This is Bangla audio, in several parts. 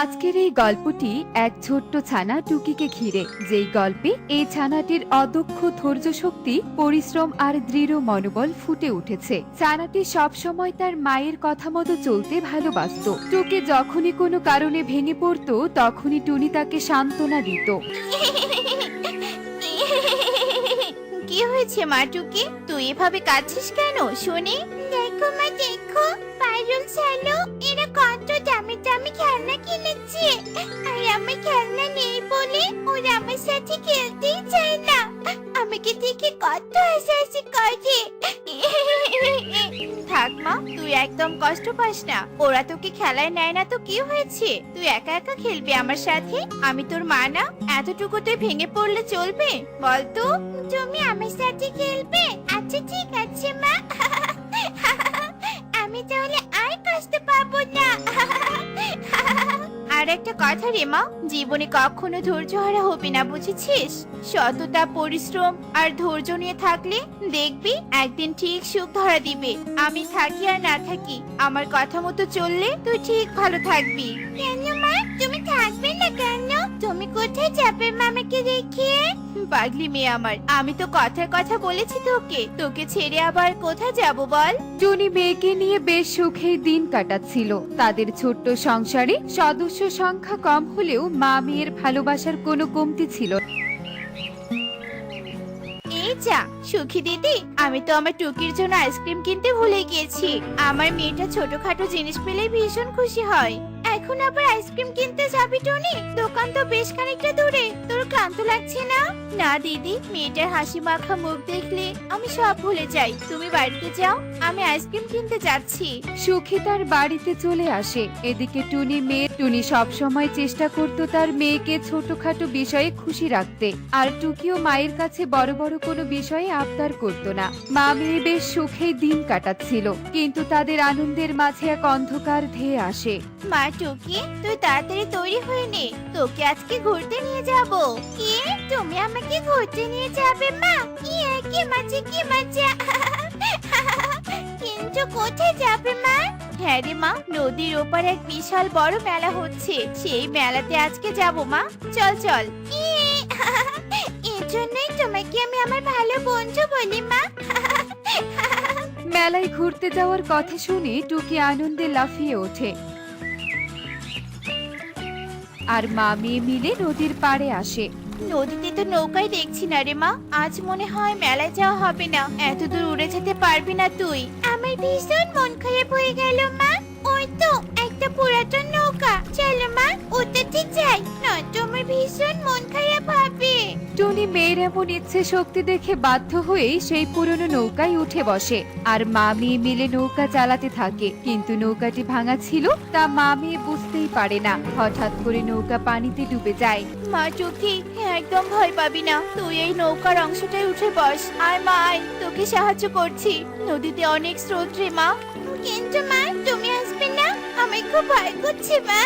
আজকের এই গল্পটি এক ছোট্ট ছানা টুকিকে ঘিরে। যেই গল্পে এই ছানাটির অদক্ষ ধৈর্য শক্তি, পরিশ্রম আর দৃঢ় মনোবল ফুটে উঠেছে। ছানাটি সব সময় তার মায়ের কথা মতো চলতে ভালোবাসতো। টুকি যখনই কোনো কারণে ভেঙে পড়তো তখনই টুনি তাকে সান্ত্বনা দিত। কি হয়েছে মা টুকি? তুই এভাবে কাঁদছিস কেন শুনি? দেখো মা দেখো, পারুল ছালো এরা কত দামি দামি খেলনা কিনেছে, আর আমার খেলনা নেই বলে ওরা আমার সাথে খেলতেই চায় না। আমাকে দেখে কত হাসাহাসি করে। থাক মা, তুই একদম কষ্ট পাস না। ওরা তোকে খেলায় নেয় না তো কি হয়েছে? তুই একা একা খেলবি আমার সাথে? আমি তোর মা না? এতটুকুতে ভেঙে পড়লে চলবে? বল তো। তুমি আমার সাথে খেলবে? আচ্ছা ঠিক আছে মা। আমি তাহলে আর কষ্ট পাবো না। আর একটা কথা রে মা, জীবনে কখনো ধৈর্যহারা হবি না, বুঝেছিস? সততা, পরিশ্রম আর ধৈর্য নিয়ে থাকলে দেখবি একদিন ঠিক সুখ ধরা দিবে। আমি থাকি আর না থাকি, আমার কথা মতো চললে তুই ঠিক ভালো থাকবি। কেন মা, তুমি থাকবে না কেন? তুমি কোথায় যাবে মামাকে রেখে? পাগলি মেয়ে আমার, আমি তো কথার কথা বলেছি তোকে। তোকে ছেড়ে আবার কোথায় যাব বল? টুনি মেয়েকে নিয়ে বেশ সুখেই দিন কাটাচ্ছিল। তাদের ছোট্ট সংসারে সদস্য সংখ্যা কম হলেও মা মেয়ের ভালোবাসার কোনো কমতি ছিল না। এই যা সুখী দিদি, আমি তো আমার টুকির জন্য আইসক্রিম কিনতে ভুলে গিয়েছি। আমার মেয়েটা ছোটখাটো জিনিস পেলেই ভীষণ খুশি হয়। এখন আবার আইসক্রিম কিনতে যাবি টনি? দোকান তো বেশ খানিকটা দূরে। তোর ক্লান্ত লাগছে না? না দিদি, মেয়েটার হাসি মাখা মুখ দেখলে আমি সব ভুলে যাই। তুমি বাড়িতে যাও, আমি আইসক্রিম কিনতে যাচ্ছি। সুখী তার বাড়িতে চলে আসে। এদিকে টুনি সব সময় চেষ্টা করত তার মেয়েকে ছোটখাটো বিষয়ে খুশি রাখতে, আর টুকিও মায়ের কাছে বড় বড় কোনো বিষয়ে আবদার করত না। মা মেয়ে বেশ সুখেই দিন কাটাচ্ছিল, কিন্তু তাদের আনন্দের মাঝে এক অন্ধকার ধেয়ে আসে। মা টুকি, তুই তাড়াতাড়ি তৈরি হয়ে নে, তোকে আজকে ঘুরতে নিয়ে যাব। কি, তুমি আমাকে ঘুরতে নিয়ে যাবে মা? কি মজা কি মজা। কিন্তু কোথায় যাবে মা? হ্যাঁ রে মা, নদীর ওপার এক বিশাল বড় মেলা হচ্ছে, সেই মেলাতে আজকে যাব মা। চল চল। এর জন্যই তোমাকে আমি আমার ভালো বন্ধু বলি মা। মেলায় ঘুরতে যাওয়ার কথা শুনে টুকি আনন্দে লাফিয়ে ওঠে, আর মা মেয়ে মিলে নদীর পাড়ে আসে। নদীতে তো নৌকায় দেখছি না রে মা, আজ মনে হয় মেলায় যাওয়া হবে না। এত দূর উড়ে যেতে পারবি না তুই। আমার ভীষণ মন খারাপ হয়ে গেল মা। ওই তো একটা পুরাতন নৌকা, চলো মা ওটাতে যাই, নয়তো আমার ভীষণ মন খারাপ হবে। টুনি মেয়ের এমন ইচ্ছে শক্তি দেখে বাধ্য হয়ে সেই পুরনো নৌকায় উঠে বসে, আর মা মেয়ে মিলে নৌকা চালাতে থাকে। কিন্তু নৌকাটি ভাঙা ছিল, তা মা মেয়ে বুঝতেই পারে না। হঠাৎ করে নৌকা পানিতে ডুবে যায়। মা টুকি, একদম ভয় পাবি না, তুই এই নৌকার অংশটায় উঠে বস। আয় মা আয়, তোকে সাহায্য করছি। নদীতে অনেক স্রোত রে মা। কিন্তু মা, তুমি আসবে না? আমি খুব ভয় করছি মা।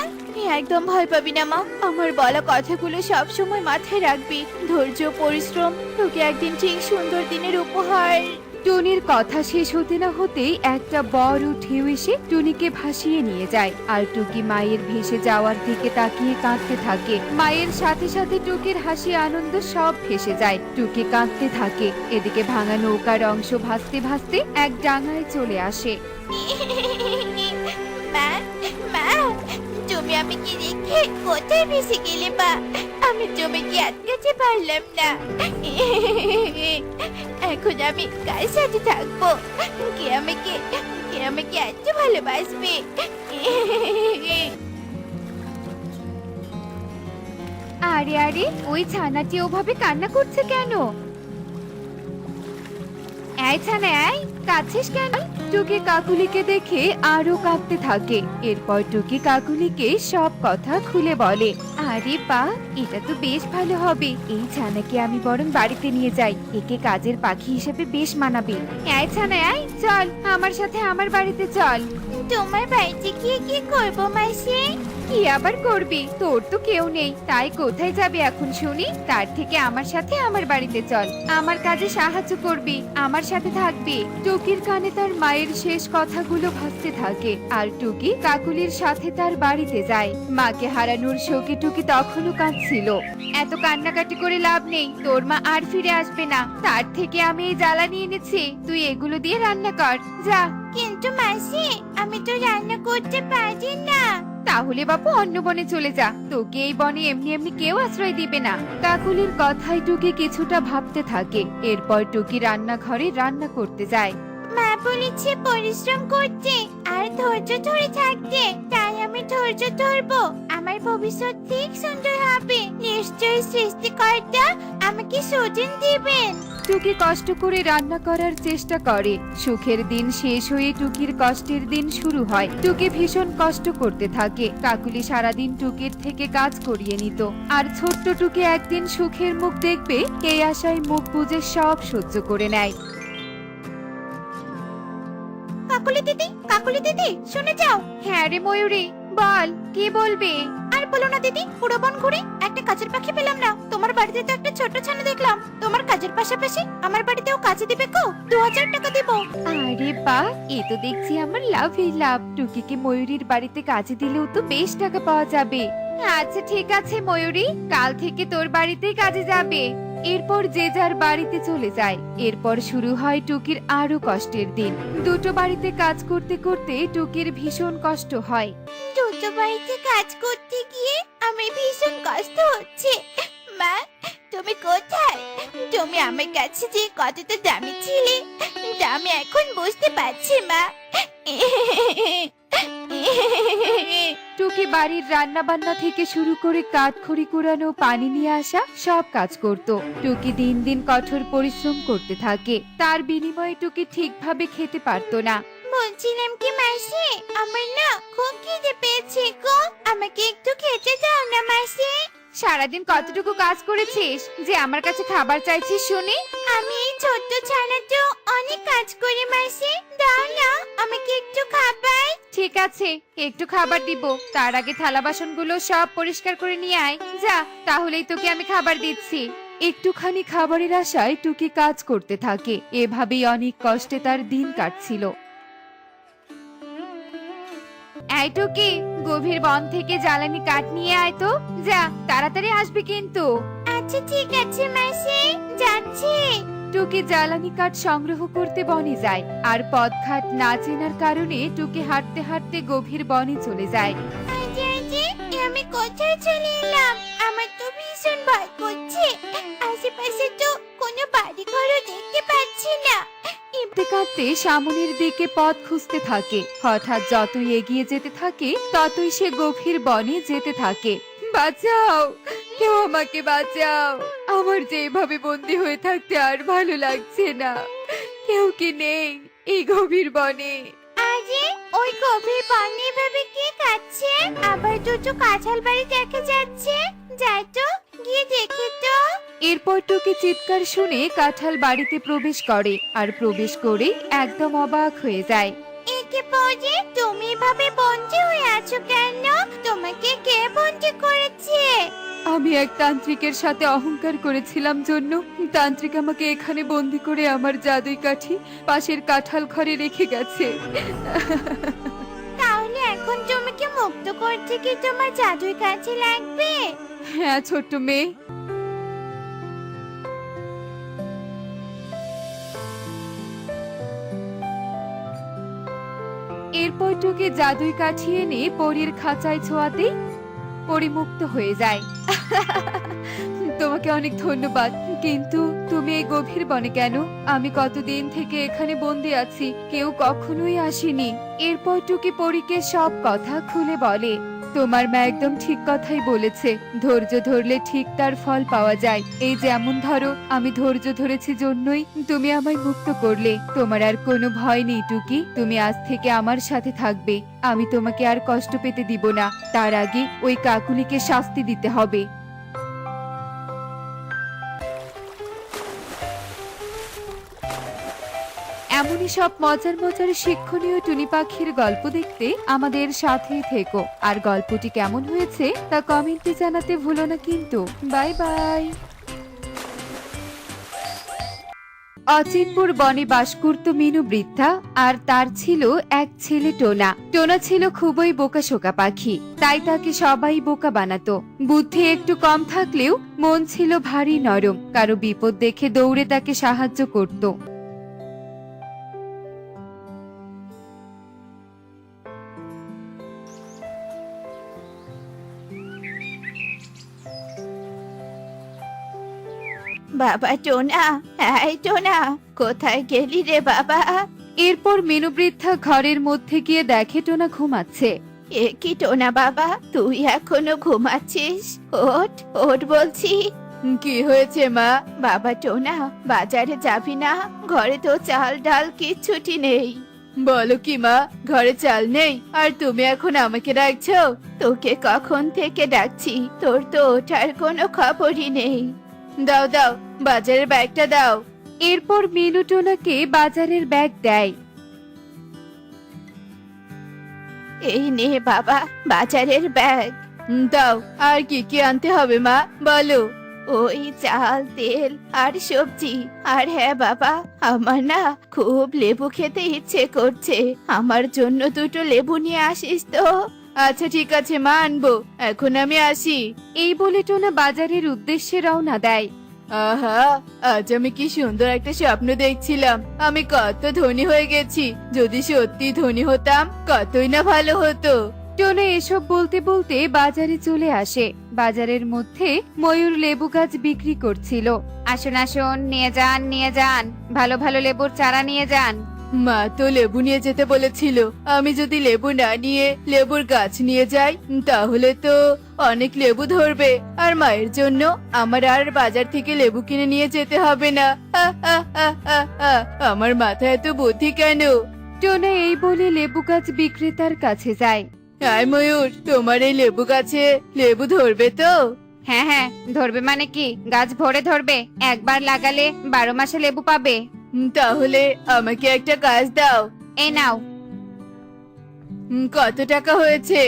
একদম ভয় পাবি না মা, আমার বলা কথাগুলো সব সময় মাথায় রাখবি। ধৈর্য, পরিশ্রম তোকে একদিন ঠিক সুন্দর দিনের উপহার। টুনির কথা শেষ হতে না হতেই একটা বড় ঢেউ এসে টুনিকে ভাসিয়ে নিয়ে যায়, আর টুকি মায়ের ভেসে যাওয়ার দিকে তাকিয়ে কাঁদতে থাকে। মায়ের সাথে সাথে টুকির হাসি, আনন্দ সব ভেসে যায়। টুকি কাঁদতে থাকে। এদিকে ভাঙা নৌকার অংশ ভাসতে ভাসতে এক ডাঙায় চলে আসে। মা, মা, তুমি আমাকে রেখে কোথায় ভেসে গেলে মা? আমি তোমাকে আটকাতে পারলাম না। এখন আমি কার সাথে থাকবো? কে আমাকে এত ভালোবাসবে? আরে আরে, ওই ছানাটি ওভাবে কান্না করছে কেন? এই ছানা, এই কাঁদছিস কেন? টুকি কাকুলিকে দেখে আরো কাঁদতে থাকে। এরপর টুকি কাকুলিকে সব কথা খুলে বলে। আরে বা, এটা তো বেশ ভালো হবে। এই ছানাকে আমি বরং বাড়িতে নিয়ে যাই, একে কাজের পাখি হিসেবে বেশ মানাবে। এই ছানা, এই চল আমার সাথে আমার বাড়িতে চল। তোমার বাড়িতে গিয়ে কি করবো মাসি? কি আবার করবি? তোর তো কেউ নেই, তাই কোথায় যাবে এখন শুনি? তার থেকে আমার সাথে আমার বাড়িতে চল, আমার কাজে সাহায্য করবি, আমার সাথে থাকবি। টুকির কানে তার মায়ের শেষ কথাগুলো ভাসতে থাকে, আর টুকি কাকুলির সাথে তার বাড়িতে যায়। মাকে হারানোর শোকে টুকি তখনও কাঁদছিল। এত কান্নাকাটি করে লাভ নেই, তোর মা আর ফিরে আসবে না। তার থেকে আমি এই জ্বালানি এনেছি, তুই এগুলো দিয়ে রান্না কর, যা। কিন্তু মাসি, আমি তো রান্না করতে পারি না। তাহলে বাপু অন্য বনে চলে যা, তোকে এই বনে এমনি এমনি কেউ আশ্রয় দিবে না। কাকুলির কথায় টুকি কিছুটা ভাবতে থাকে। এরপর টুকি রান্নাঘরে রান্না করতে যায়। মা বলেছে পরিশ্রম করতে আর ধৈর্য ধরে থাকতে, তাই আমি ধৈর্য ধরবো। আমার ভবিষ্যৎ ঠিক সুন্দর হবে। নিশ্চয়ই সৃষ্টিকর্তা আমাকে সুদিন দিবেন। টুকি কষ্ট করে রান্না করার চেষ্টা করে। সুখের দিন শেষ হয়ে টুকির কষ্টের দিন শুরু হয়। টুকি ভীষণ কষ্ট করতে থাকে। কাকুলি সারাদিন টুকির থেকে কাজ করিয়ে নিত, আর ছোট্ট টুকি একদিন সুখের মুখ দেখবে, এই আশায় মুখ বুজে সব সহ্য করে নেয়। কাকুলি দিদি, শুনে যাও। হ্যাঁ রে ময়ূরী, বল, কি বলবে? আর বলো না দিদি, পুরো বন ঘুরে একটা কাজের পাখি পেলাম না। তোমার বাড়িতে তো একটা ছোট্ট ছানা দেখলাম। তোমার কাজের পাশাপাশি আমার বাড়িতেও কাজে দিবে কো? 2000 টাকা দেব। আরে বাহ, এ তো দেখছি আমার লাভই লাভ। টুকিকে ময়ূরীর বাড়িতে কাজে দিলেও তো বেশ টাকা পাওয়া যাবে। আচ্ছা ঠিক আছে ময়ূরী, কাল থেকে তোর বাড়িতেই কাজে যাবে। এরপর যে যার বাড়িতে চলে যায়। এরপর শুরু হয় টুকির আরো কষ্টের দিন। দুটো বাড়িতে কাজ করতে করতে টুকির ভীষণ কষ্ট হয়। দুটো বাড়িতে কাজ করতে গিয়ে আমি ভীষণ কষ্ট হচ্ছে। মা, তুমি কোথায়? তুমি আমার কাছে যে কতটা দামি ছিলে, তা আমি এখন বুঝতে পারছি মা। টুকি বাড়ির রান্না বান্না থেকে শুরু করে কাঠখড়ি কুড়ানো, পানি নিয়ে আসা সব কাজ করত। টুকি দিন দিন কঠোর পরিশ্রম করতে থাকে। তার বিনিময়ে টুকি ঠিকভাবে খেতে পারতো না। বলছিলাম কি মাসি, আমার না খুব খিদে পেয়েছে গো। আমাকে একটু খেতে দাও না মাসি। সারাদিন কতটুকু কাজ করেছিস যে আমার কাছে খাবার চাইছিস শুনি? আমি এই ছোট্ট ছানাটা অনেক কাজ করি মাসি, দাও না আমাকে একটু খাবার। ঠিক আছে, একটু খাবার দিব, তার আগে থালা বাসনগুলো সব পরিষ্কার করে নিয়ে আয় যা, তাহলেই তোকে আমি খাবার দিচ্ছি। একটুখানি খাবারের আশায় টুকি কাজ করতে থাকে। এভাবেই অনেক কষ্টে তার দিন কাটছিল। এই টুকি, গভীর বন থেকে জ্বালানি কাঠ নিয়ে আয় তো, যা, তাড়াতাড়ি আসবি কিন্তু। আচ্ছা ঠিক আছে মাসি, যাচ্ছি। টুকি জ্বালানি কাঠ সংগ্রহ করতে বনে যায়, আর পথঘাট না চেনার কারণে টুকি হাঁটতে হাঁটতে গভীর বনে চলে যায়। আজে আজে আমি কোথায় চলে এলাম? আমার তো ভীষণ ভয় করছে। আশেপাশে তো কোনো বাড়ি ঘরও দেখতে পাচ্ছি না। কাঁদতে কাঁদতে সামনের দিকে পথ খুঁজতে থাকে। হঠাৎ যতই এগিয়ে যেতে থাকে ততই সে গভীর বনে যেতে থাকে। বাঁচাও, কেউ আমাকে বাঁচাও, আমার যে এভাবে বন্দি হয়ে থাকতে আর ভালো লাগছে না। কেউ কি নেই এই গভীর বনে? আরে ওই গভীর বনে ভাবে কে কাচ্ছে? আবার দুটো কাঁঠাল বাড়ি দেখা যাচ্ছে। যাই তো, গিয়ে দেখি তো। এরপর টুকি চিৎকার শুনে কাঁঠাল বাড়িতে প্রবেশ করে, আর প্রবেশ করে একদম অবাক হয়ে যায়। একে পড়ে তুমি এভাবে বন্দি হয়ে আছো কেন? তোমাকে কে বন্দি করেছে? আমি এক তান্ত্রিকের সাথে অহংকার করেছিলাম জন্য তান্ত্রিক আমাকে এখানে বন্দি করে আমার জাদুই কাঠি পাশের কাঁঠাল ঘরে রেখে গেছে। তাহলে এখন তোমাকে মুক্ত করতে কি তোমার জাদুই কাছে লাগবে? হ্যাঁ ছোট্ট মেয়ে। এরপর টুকি জাদুই কাঠি এনে পরীর খাঁচায় ছোঁয়াতেই পরী মুক্ত হয়ে যায়। তোমাকে অনেক ধন্যবাদ, কিন্তু তুমি এই গভীর বনে কেন? আমি কতদিন থেকে এখানে বন্দি আছি, কেউ কখনোই আসেনি। এরপর টুকি পরীকে সব কথা খুলে বলে। তোমার মা একদম ঠিক কথাই বলেছে, ধৈর্য ধরলে ঠিক তার ফল পাওয়া যায়। এই যেমন ধরো, আমি ধৈর্য ধরেছি জন্যই তুমি আমায় মুক্ত করলে। তোমার আর কোনো ভয় নেই টুকি, তুমি আজ থেকে আমার সাথে থাকবে। আমি তোমাকে আর কষ্ট পেতে দিব না। তার আগে ওই কাকুলিকে শাস্তি দিতে হবে। এমন এমনই সব মজার মজার শিক্ষণীয় টুনি পাখির গল্প দেখতে আমাদের সাথেই থেকো। আর গল্পটি কেমন হয়েছে তা কমেন্টে জানাতে ভুলো না কিন্তু। Bye bye. অচিনপুর বনে বাস করত মিনু বৃদ্ধা, আর তার ছিল এক ছেলে টোনা। টোনা ছিল খুবই বোকাশোকা পাখি, তাই তাকে সবাই বোকা বানাতো। বুদ্ধি একটু কম থাকলেও মন ছিল ভারী নরম, কারো বিপদ দেখে দৌড়ে তাকে সাহায্য করত। বাবা টোনা, এই টোনা, কোথায় গেলি রে বাবা? এরপর মিনু বৃদ্ধা ঘরের মধ্যে গিয়ে দেখে টোনা ঘুমাচ্ছে। এ কি টোনা বাবা, তুই এখনো ঘুমাচ্ছিস? ওঠ ওঠ বলছি। কি হয়েছে মা? বাবা টোনা, বাজারে যাবি না? ঘরে তো চাল ডাল কিচ্ছুটি নেই। বলো কি মা, ঘরে চাল নেই আর তুমি এখন আমাকে ডাকছো? তোকে কখন থেকে ডাকছি, তোর তো ওঠার কোনো খবরই নেই। দাও দাও, বাজারের ব্যাগটা দাও। এরপর মিনু টোনাকে বাজারের ব্যাগ দেয়। এই নে বাবা, বাজারের ব্যাগ। দাও, আর কি কি আনতে হবে মা, বলো। ওই চাল, তেল আর সবজি। আর হ্যাঁ বাবা, আমার না খুব লেবু খেতে ইচ্ছে করছে, আমার জন্য দুটো লেবু নিয়ে আসিস তো। আচ্ছা ঠিক আছে মা, আনবো, এখন আমি আসি। এই বলে টোনা বাজারের উদ্দেশ্যে রওনা দেয়। আহা, আজ আমি কি সুন্দর একটা স্বপ্ন দেখছিলাম, আমি কত ধনী হয়ে গেছি। যদি সত্যি ধনী হতাম কতই না ভালো হতো। টোনা এসব বলতে বলতে বাজারে চলে আসে। বাজারের মধ্যে ময়ূর লেবু গাছ বিক্রি করছিল। আসুন আসুন, নিয়ে যান নিয়ে যান, ভালো ভালো লেবুর চারা নিয়ে যান। মা তো লেবু নিয়ে যেতে বলেছিল, আমি যদি লেবু না নিয়ে লেবুর গাছ নিয়ে যাই তাহলে তো অনেক লেবু ধরবে, আর মায়ের জন্য আমার আর বাজার থেকে লেবু কিনে নিয়ে যেতে হবে না। আমার মাথায় এত বুদ্ধি কেন? টোনা এই বলে লেবু গাছ বিক্রেতার কাছে যায়। আয় ময়ূর, তোমার এই লেবু গাছে লেবু ধরবে তো? হ্যাঁ হ্যাঁ, ধরবে মানে কি, গাছ ভরে ধরবে, একবার লাগালে 12 মাসে লেবু পাবে। তাহলে আমাকে একটা গাছ দাও। এই নাও। কত টাকা হয়েছে?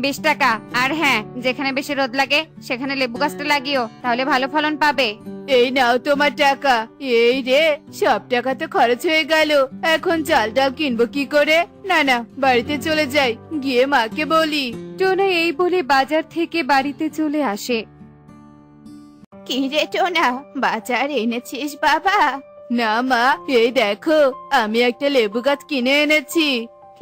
20 টাকা। আর হ্যাঁ, যেখানে বেশি রোদ লাগে সেখানে লেবু গাছটা লাগিও, তাহলে ভালো ফলন পাবে। এই নাও তোমার টাকা। এই রে, সব টাকা তো খরচ হয়ে গেল, এখন চাল ডাল কিনবো কি করে? না না, বাড়িতে চলে যাই, গিয়ে মাকে বলি। টোনা এই বলে বাজার থেকে বাড়িতে চলে আসে। কি রে টোনা, বাজার এনেছিস বাবা? না মা, এই দেখো, আমি একটা লেবু গাছ কিনে এনেছি।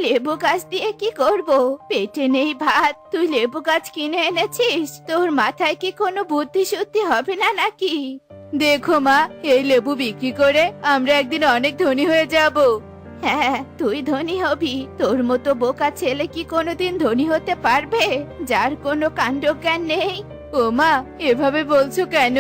লেবু গাছ দিয়ে কি করব? পেটে নেই ভাত, তুই লেবু গাছ কিনে এনেছিস? তোর মাথায় কি কোনো বুদ্ধি শুদ্ধি হবে না নাকি? দেখো মা, এই লেবু বিক্রি করে আমরা একদিন অনেক ধনী হয়ে যাব। হ্যাঁ, তুই ধনী হবি, তোর মতো বোকা ছেলে কি কোনোদিন ধনী হতে পারবে, যার কোনো কাণ্ডজ্ঞান নেই? ও মা, এভাবে বলছো কেন?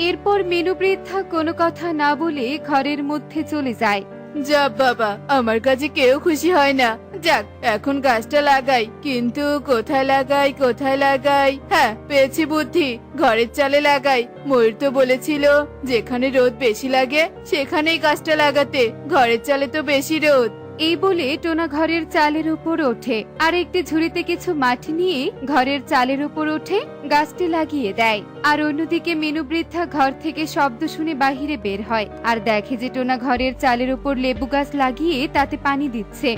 এরপর মিনু বৃদ্ধা কোনো কথা না বলে ঘরের মধ্যে চলে যায়। যা বাবা, আমার কাছে কেউ খুশি হয় না। যাক, এখন গাছটা লাগাই, কিন্তু কোথায় লাগাই কোথায় লাগাই? হ্যাঁ, পেয়েছি বুদ্ধি, ঘরের চালে লাগাই। ময়ূর তো বলেছিল যেখানে রোদ বেশি লাগে সেখানেই গাছটা লাগাতে, ঘরের চালে তো বেশি রোদ। এই বলে টোনা ঘরের চালের উপর ওঠে, আর একটি ঝুড়িতে কিছু মাটি নিয়ে ঘরের চালের উপর উঠে গাছটি লাগিয়ে দেয়। আর অন্যদিকে মিনু বৃদ্ধা ঘর থেকে শব্দ শুনে বাহিরে বের হয়, আর দেখে যে টোনা ঘরের চালের উপর লেবু গাছ লাগিয়ে তাতে পানি দিচ্ছে।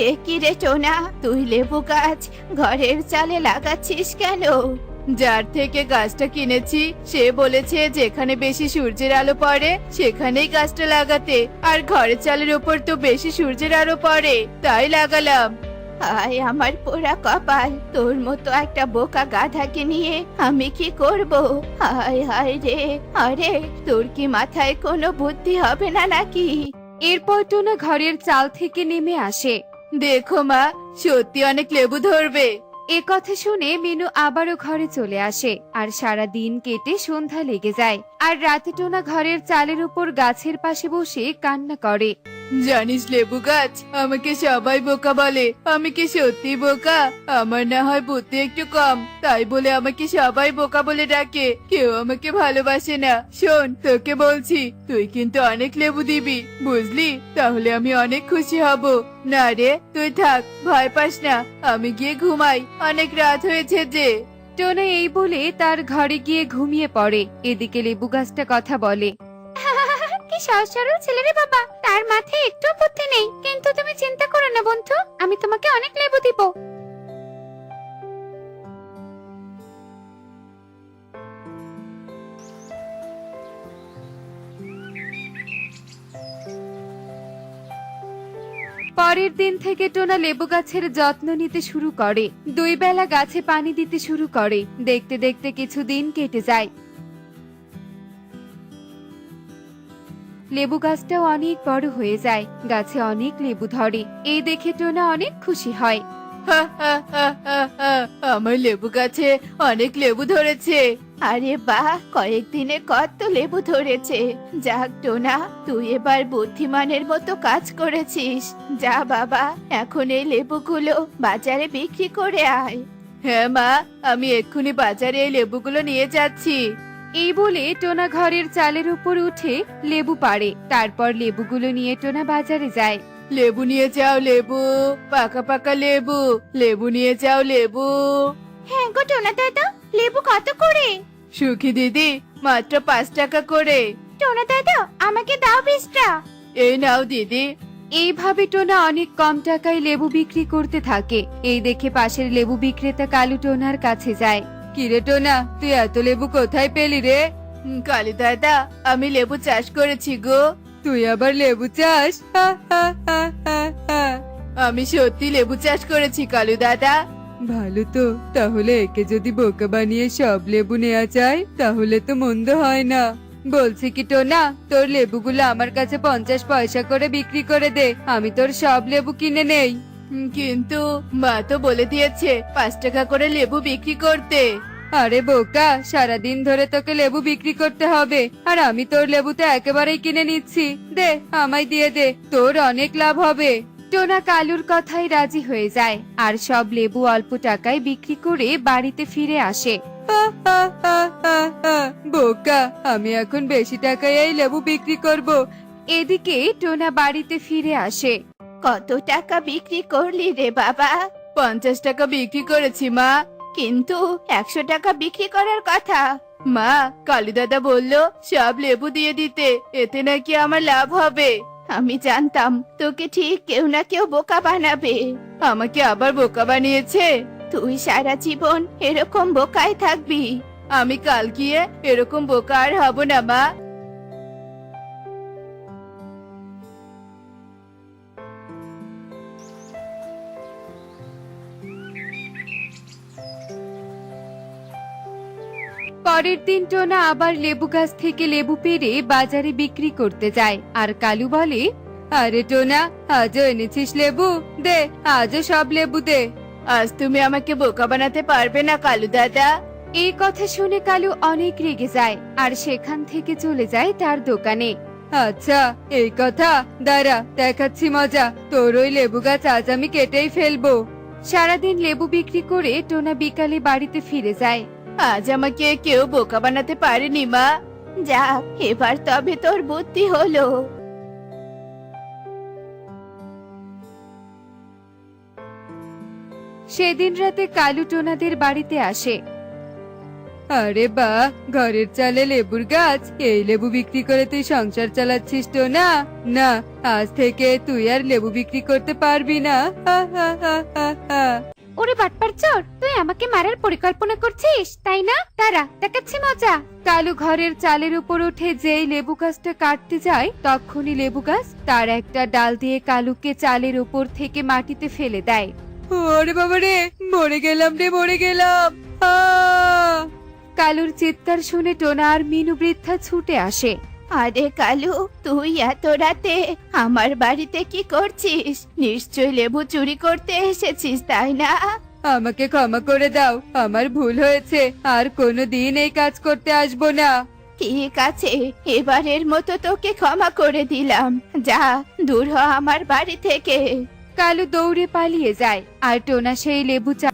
এ কি রে টোনা, তুই লেবু গাছ ঘরের চালে লাগাচ্ছিস কেন? যার থেকে গাছটা কিনেছি সে বলেছে যেখানে বেশি সূর্যের আলো পড়ে সেখানেই গাছটা লাগাতে, আর ঘরের চালের উপর তো বেশি সূর্যের আলো পড়ে, তাই লাগালাম। হায় আমার পোড়া কপাল, তোর মতো একটা বোকা গাধাকে নিয়ে আমি কি করব? হায় হায় রে, আরে তোর কি মাথায় কোনো বুদ্ধি হবে না নাকি? এরপর টোনা ঘরের চাল থেকে নেমে আসে। দেখো মা, সত্যি অনেক লেবু ধরবে। এ কথা শুনে মিনু আবারও ঘরে চলে আসে, আর সারা দিন কেটে সন্ধ্যা লেগে যায়। আর রাতে টোনা ঘরের চালের উপর গাছের পাশে বসে কান্না করে। জানিস লেবু গাছ, আমাকে সবাই বোকা বলে। আমি কি সত্যি বোকা? আমার না হয় বুদ্ধি একটু কম, তাই বলে আমাকে সবাই বোকা বলে ডাকে। কেউ আমাকে ভালোবাসে না। শোন, তোকে বলছি, তুই কিন্তু অনেক লেবু দিবি, বুঝলি? তাহলে আমি অনেক খুশি হব। না রে, তুই থাক, ভয় পাস না। আমি গিয়ে ঘুমাই, অনেক রাত হয়েছে যে। টোনা এই বলে তার ঘরে গিয়ে ঘুমিয়ে পড়ে। এদিকে লেবু গাছটা কথা বলে। কি সহজ সরল ছেলে রে বাবা, তার মাথায় একটু বুদ্ধি নেই। কিন্তু তুমি চিন্তা করো না বন্ধু, আমি তোমাকে অনেক লেবু দিব। পরের দিন থেকে টোনা লেবু গাছের যত্ন নিতে শুরু করে। 2 বেলা গাছে পানি দিতে শুরু করে। দেখতে দেখতে কিছুদিন কেটে যায়। লেবু গাছটাও অনেক বড় হয়ে যায়, গাছে অনেক লেবু ধরে। এই দেখে টোনা অনেক খুশি হয়। হা, হা, হা, হা, হা। আমার লেবু গাছে অনেক লেবু ধরেছে। আরে বাহ, কয়েকদিনে কত লেবু ধরেছে। যাক টোনা, তুই এবার বুদ্ধিমানের মতো কাজ করেছিস। যা বাবা, এখন এই লেবুগুলো বাজারে বিক্রি করে আয়। হ্যাঁ মা, আমি এক্ষুনি বাজারে এই লেবুগুলো নিয়ে যাচ্ছি। এই বলে টোনা ঘরের চালের উপর উঠে লেবু পাড়ে। তারপর লেবুগুলো নিয়ে টোনা বাজারে যায়। লেবু নিয়ে যাও লেবু, পাকা পাকা লেবু। লেবু নিয়ে যাও লেবু। হ্যাঁ গো টোনা দাদা, লেবু কত করে? সুখী দিদি, মাত্র 5 টাকা করে। টোনা দাদা, আমাকে দাও 20টা। এই নাও দিদি। এইভাবে টোনা অনেক কম টাকায় লেবু বিক্রি করতে থাকে। এই দেখে পাশের লেবু বিক্রেতা কালু টোনার কাছে যায়। কিরে টোনা, তুই এত লেবু কোথায় পেলি রে? কালী দাদা, আমি লেবু চাষ করেছি গো। তুই আবার লেবু চাষ? হা, হা, হা, হা, হা। আমি সত্যি লেবু চাষ করেছি কালু দাদা। ভালো তো, তাহলে একে যদি বোকা বানিয়ে সব লেবু নেওয়া যায় তাহলে তো মন্দ হয় না। বলছি কি টোনা, তোর লেবুগুলো আমার কাছে 50 পয়সা করে বিক্রি করে দে, আমি তোর সব লেবু কিনে নেই। কিন্তু মা তো বলে দিয়েছে 5 টাকা করে লেবু বিক্রি করতে। আরে বোকা, সারাদিন ধরে তোকে লেবু বিক্রি করতে হবে, আর আমি তোর লেবুতে একেবারেই কিনে নিচ্ছি। দে, আমায় দিয়ে দে, তোর অনেক লাভ হবে। টোনা কালুর কথাই রাজি হয়ে যায়, আর সব লেবু অল্প টাকায় বিক্রি করে বাড়িতে ফিরে আসে। বোকা, আমি এখন বেশি টাকায় এই লেবু বিক্রি করব। এদিকে টোনা বাড়িতে ফিরে আসে। কত টাকা বিক্রি করলি রে বাবা? 50 টাকা বিক্রি করেছি মা। কিন্তু 100 টাকা বিক্রি করার কথা। মা, কালু দাদা বললো সব লেবু দিয়ে দিতে, এতে নাকি আমার লাভ হবে। আমি জানতাম তোকে ঠিক কেউ না কেউ বোকা বানাবে। আমাকে আবার বোকা বানিয়েছে। তুই সারা জীবন এরকম বোকায় থাকবি। আমি কাল গিয়ে এরকম বোকা আর হব না মা। পরের দিন টোনা আবার লেবু গাছ থেকে লেবু পেড়ে বাজারে বিক্রি করতে যায়। আর কালু বলে, আরে টোনা, আজও এনেছিস লেবু? দে, আজও সব লেবু দে। আজ তুমি আমাকে বোকা বানাতে পারবে না কালু দাদা। এই কথা শুনে কালু অনেক রেগে যায়, আর সেখান থেকে চলে যায় তার দোকানে। আচ্ছা, এই কথা, দাঁড়া দেখাচ্ছি মজা, তোর ওই লেবু গাছ আজ আমি কেটেই ফেলবো। সারাদিন লেবু বিক্রি করে টোনা বিকালে বাড়িতে ফিরে যায়। আজ আমাকে কেউ বোকা বানাতে পারেনি মা। যাক, এবার তবে তোর বুদ্ধি হলো। সেদিন রাতে কালু টোনাদের বাড়িতে আসে। আরে বাহ, ঘরের চালে লেবুর গাছ, এই লেবু বিক্রি করে তুই সংসার চালাচ্ছিস টোনা? না, আজ থেকে তুই আর লেবু বিক্রি করতে পারবি না। হা, হা, হা, হা, হা। ওরে বাটপার চোর, তুই আমাকে মারার পরিকল্পনা করছিস তাই না? দাঁড়া, দেখাচ্ছি মজা। কালু ঘরের চালের উপর উঠে যেই লেবু গাছটা কাটতে যায়, তখনই লেবু গাছ তার একটা ডাল দিয়ে কালুকে চালের উপর থেকে মাটিতে ফেলে দেয়। ওরে বাবা রে, মরে গেলাম রে, মরে গেলাম। কালুর চিৎকার শুনে টোনা আর মিনু বৃদ্ধা ছুটে আসে। আরে কালু, তুই এত রাতে আমার বাড়িতে কি করছিস? নিশ্চয় লেবু চুরি করতে এসেছিস তাই না? আমাকে ক্ষমা করে দাও, আমার ভুল হয়েছে, আর কোনোদিন এই কাজ করতে আসবো না। ঠিক আছে, এবারের মতো তোকে ক্ষমা করে দিলাম। যা, দূর হ আমার বাড়ি থেকে। কালু দৌড়ে পালিয়ে যায় আর টোনা সেই লেবু চা।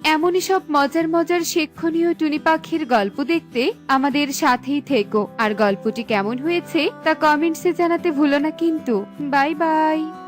এমনই সব মজার মজার শিক্ষণীয় টুনি পাখির গল্প দেখতে আমাদের সাথেই থেকো। আর গল্পটি কেমন হয়েছে তা কমেন্টসে জানাতে ভুলো না কিন্তু। Bye bye.